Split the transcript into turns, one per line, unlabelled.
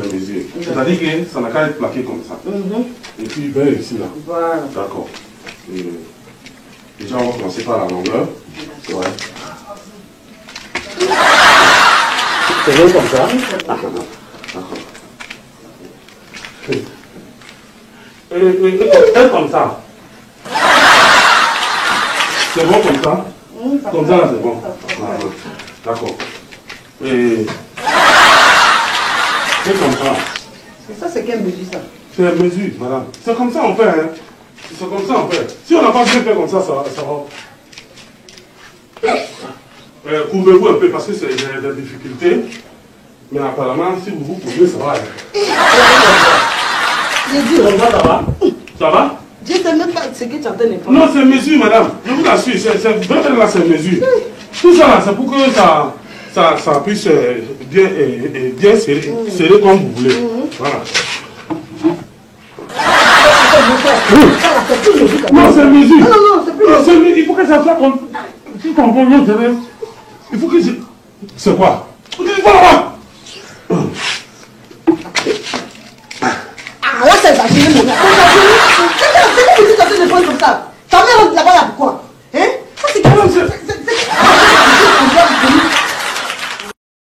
les mesures. C'est-à-dire que ça n'a qu'à être plaqué comme ça. Et puis ben ici là.
Voilà.
D'accord. Déjà on va commencer par la longueur. Ouais. C'est bien comme ça. D'accord. Et comme ça. C'est bon comme ça? Comme ça là c'est bon. D'accord. Et c'est comme ça.
Ça c'est quelle mesure ça?
C'est la mesure, madame. C'est comme ça on fait. Hein. C'est comme ça on fait. Si on n'a pas bien fait comme ça, ça va. Couvrez-vous un peu parce que j'ai des difficultés. Mais apparemment, si vous couvrez, ça va.
J'ai dit.
Ça va? Ça va?
Je ne sais même pas ce que tu entends.
Non, c'est mesure, madame. Je vous assure, c'est vraiment là, c'est mesure. Tout ça là, c'est pour que ça puisse bien serrer comme vous voulez. Voilà. Non, c'est mesure.
Non, c'est plus
mesure. Il faut que ça soit comme. Si ton bon nom, il faut que je. C'est quoi? Voilà.
Ah, là, c'est facile.